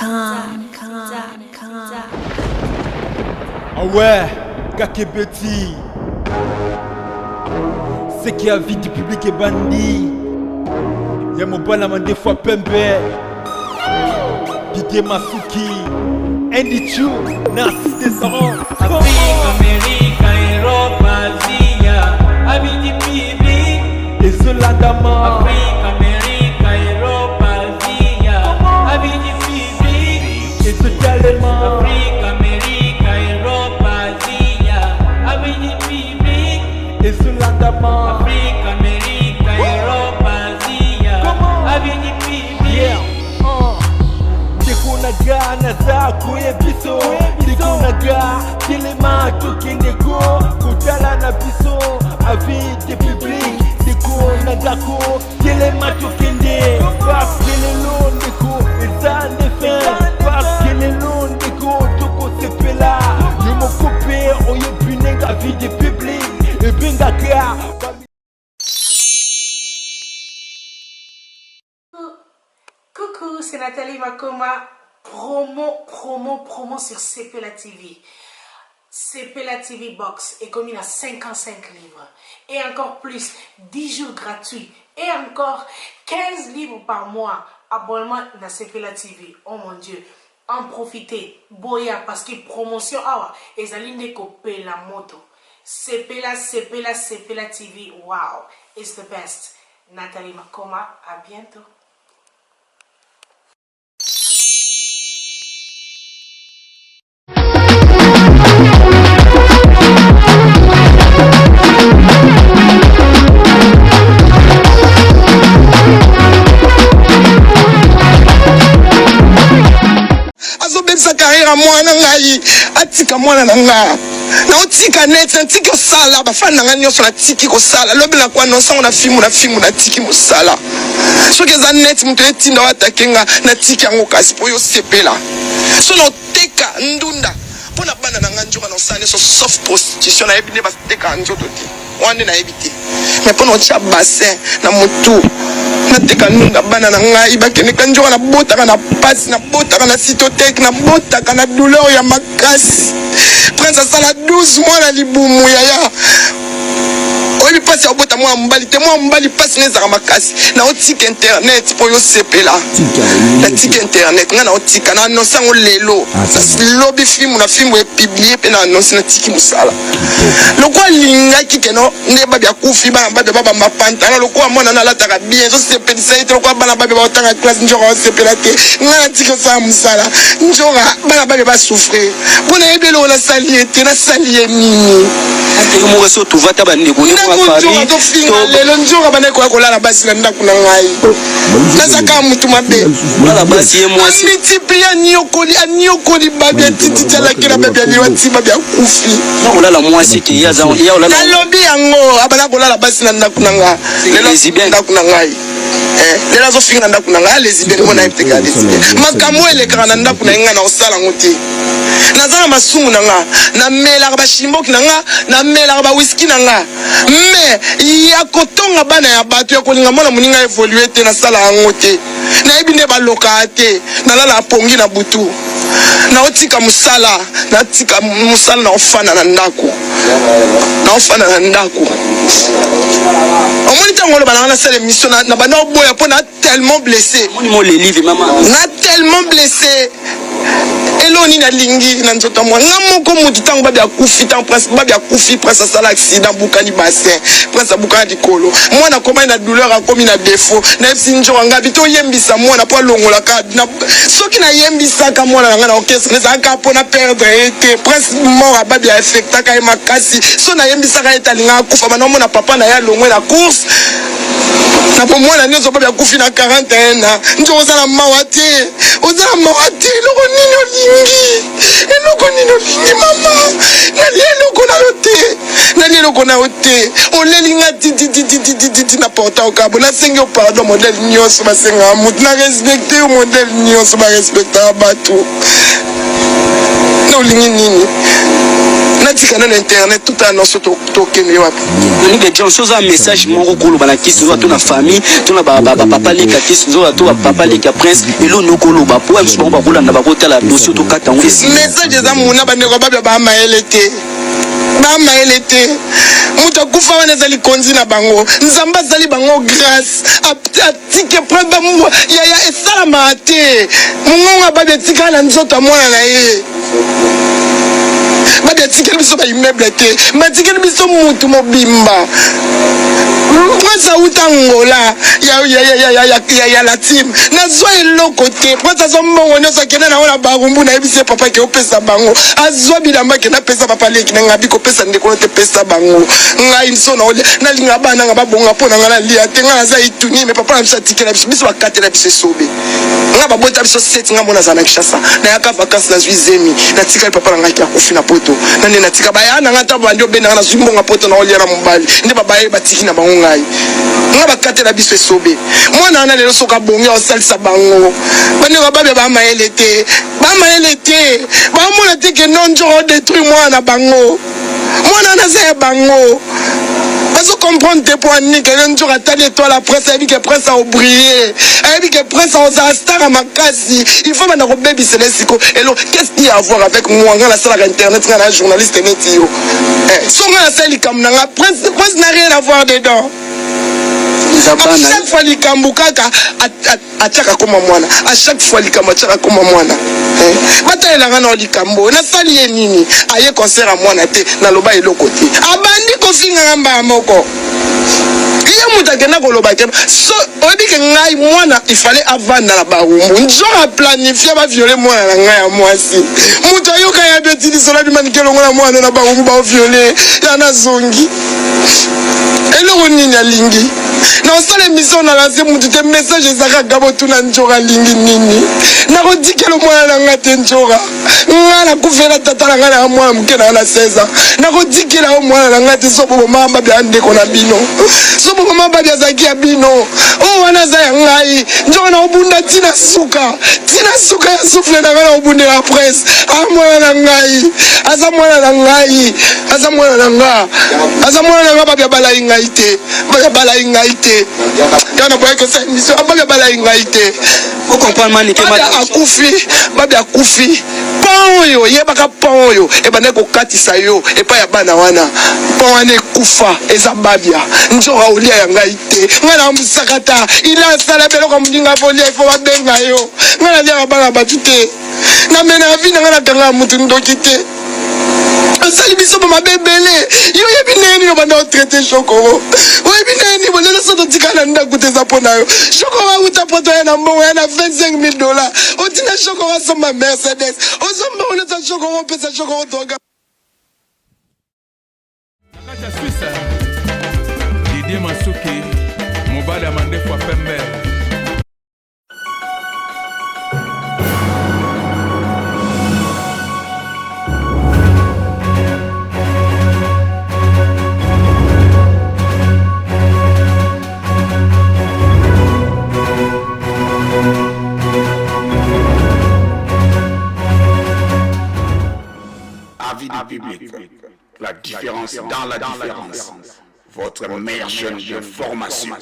Ah ouais, Kakebeti. C'est qui a vie du public est bandit. Y'a mon balama des fois Pembe, Didier Masuki, Andy Chu, Narcisse Desarons. Afrique, Amérique, Europe, Asie, avis du public. Et Zolandama. Afrique, Amérique, Europe, Asie, avis du public. Et totalement. Afrique, Amérique, Europe, Asie, avis du public. Et Zolandama. Afrique, Amérique, Europe, Asie, avis du public. Naga naza kuye biso Diko naga kilema tukindeko Kutala na biso avis de public Diko naga ko kilema tukinde Parce que le long deko eza nefe Parce que le long deko toko sepela Yomo kope oye binenga avis de public E benga ka Coucou, c'est Nathalie Makoma. Promo sur Cepela TV. Cepela TV Box est commis à 55 livres. Et encore plus, 10 jours gratuits. Et encore 15 livres par mois. Abonnement à Cepela TV. Oh mon Dieu. En profitez. Boya parce que promotion awa. Et zaline copier la moto. Cepela TV. Wow. It's the best. Nathalie Makoma. À bientôt. Sa carrière mwana ngai atika mwana na nga na otika net ntiki osala bafana nga nyonso na tiki kosala lobi na kwa nonsango na filmu na tiki mosala soki eza net muto etinda watake nga na tiki yango kasi po yo sepela so na oteka ndunda mpo na bana na nga nzoka na osala neso sauf prostitution na yebi nde bateka nzoto te wana na yebi te mais mpo na otya bassin na motu nateka ndunda bana na ngai bakendeka nzoka na botaka na pasi na botaka na cytoteke na botaka na douleur ya makasi prince asala 12 mois na libumu yaya oyebi pasi ya bota mwa mbali te mwa mbali pasi nezaka makasi na otika internet mpo yosepela na tika internet nga na otika na annonce yango lelo lobi filmu na filmu epiblie mpe na annonce na tiki mosala lokwa alingaki keno nde babi akufi bana babi babamba pantalo lokwa mwana na alataka bien ezosepelisa ye te lokwa bana babi baotanga classe nzoka osepela te nga na tiki osala mosala nzoka bana babi basouffrir mpo nayebi eloko nasali ye te nasali ye nini lelo nzoka bandekoya kolala basi na ndako na ngai nazaka mutu mabe amultiplie aniokoli babi atititi alakela babi aliwati babi akufi nalobi yango abana kolala basi na ndako na nga ndako na ngai lelo azofinga na ndako na ngai alesibie ndemo na epteka alesibie makambo elekaka na ndako na nga na osala ngo te naza na masumu na nga namelaka bashimboki na nga namelaka bawiski na nga me ya kotonga bana ya bato ya kolinga mwana moninga evolue te nasala yango te nayebi nde baloka te nalala apongi na butu naotika mosala natika mosala na ofana na ndako omoni ntango oloba nanga nasala émission na bana oboya mpo na tellement blessé na tellement blessé eloni na lingi na nzoto mwa nga moko mutu tango babi akufi tango babi akufi prince asala accident bukani bassin prince abukana likolo mwana komai na douleur akomi na défaut na yebisi nzoka nga bito yembisa mwana po alongolaka soki nayembisaka mwana na nga na orchestre ezalaka mpo na perdre ye te prince mort ababi aeffectaka ye makasi so nayembisaka ye te alinga akufa banaomona papa na ye alongwe na course na po mwana nyonso babi akufi na 41 ans nzoka oza na mawa te eloko nini olingi mama nalie eloko na yo te nalie eloko na yo te olelinga titititititi na porta okabo nasengi yo pardon modele nyonso basengaka mutu na respecte yo modele nyonso barespectaka bato na olingi nini batikana na internet tout annonce tokende wapi Monique John chose un message moko kolo balakisi zo to na famille to na papa leka kisi zo to papa leka prince elo nokolo ba po mso ba kola na ba kotala dossier to kata ngisi message za muna bandeko babya ba maelete mutu akufa wana ezali konzi na bango nzambe azali bango grâce atike preuve ya esalama te mongongo babya atikala na nzoto ya mwana na ye babya atikeli biso baimmeuble te batikeli biso mutu mobimba prince auta ngola ya latim nazwa eloko te prince azwa mbongo nyonso akende nango na barumbu nayebisi papa ke opesa bango azwa bilamba akende apesa papa leki nanga biko opesa ndeko te pesa bango ngai nso nalinga bana nga babonga mpo nanga nalia te nga naza ituni me papa na biso atikela biso bakatela biso esobe nga babota biso seti nga mona aza na kishasa nayaka vakanse nazwi zemi natikali papa na ngai akufi na poto nane natika baya nanga ta bandi obendanga nazwi mbonga poto na olia na mobali nde babaye batiki na bango ngai nga bakatela biso esobe mwana wana lelo soka bongi osalisa bango bandeko babya bamayele te bamona te ke nonjoro odétruire mwana na bango mwana wana aza ya bango bazo comprendre te point ni que un jour atali toi la presse a dit que presse a oublié a dit que presse a star à makasi il faut maintenant baby c'est lesiko et là qu'est-ce qu'il y a à voir avec moi dans la salle internet quand la journaliste météo son la salle comme na presse n'a rien à voir dedans à chaque fois likambo kaka achaka koma mwana à chaque fois likambo achaka koma mwana bataelanga na likambo nasali ye nini aye concert à mwana te na loba eloko te abandi kofinga ngamba moko ye mutu akenda koloba ke so oyebi ke ngai mwana ifale avanda na barumbu njora aplanifie baviole mwana na ngai ya mwasi mutu ayoka ya betilisola bimanikelo ngo na mwana na barumbu baoviole ya nazongi eloko nini alingi na osala émission na lanse mutu te message ezaka gabo tuna njora lingi nini nakodikela mwana na nga te njora nga nakufela tata na nga na mwana moke na nga na 16 ans nakodikela o mwana na nga te sobokoma babya ndeko na bino sobokoma babya azalaki ya bino o wana aza ya ngai njora na obunda tina suka ya souffle na nga na obundela presse mwana na ngai aza mwana na ngai aza mwana na nga babya balai ngai te babya balai ngai te kana kwa que cette mission babya balai ngai te vous comprenez mani ke babya akufi oyo yebaka pon oyo ebane kokatisa yo epa ya bana wana pon wana ekufa eza babya nzoka olia ya ngai te nga na musakata ila asala beloko mundinga volia ifo babenga yo nga na liaka bana batu te na mena ya vi na nga na tanga mutu ndoki te asali biso bamabebele yo yebi neni yo banda otraite shokoro oyebi neni bolelo so totikala ndako te eza mpo na yo shokoro auta poto ya na mbongo ya na 25,000 $. Otina shokoro asomba Mercedes ozomba oleta shokoro opesa shokoro toga Nakacha Suisse Didier Masuki mobali amande kwa pembe Du public, la différence dans la différence, votre meilleure chaîne de formation.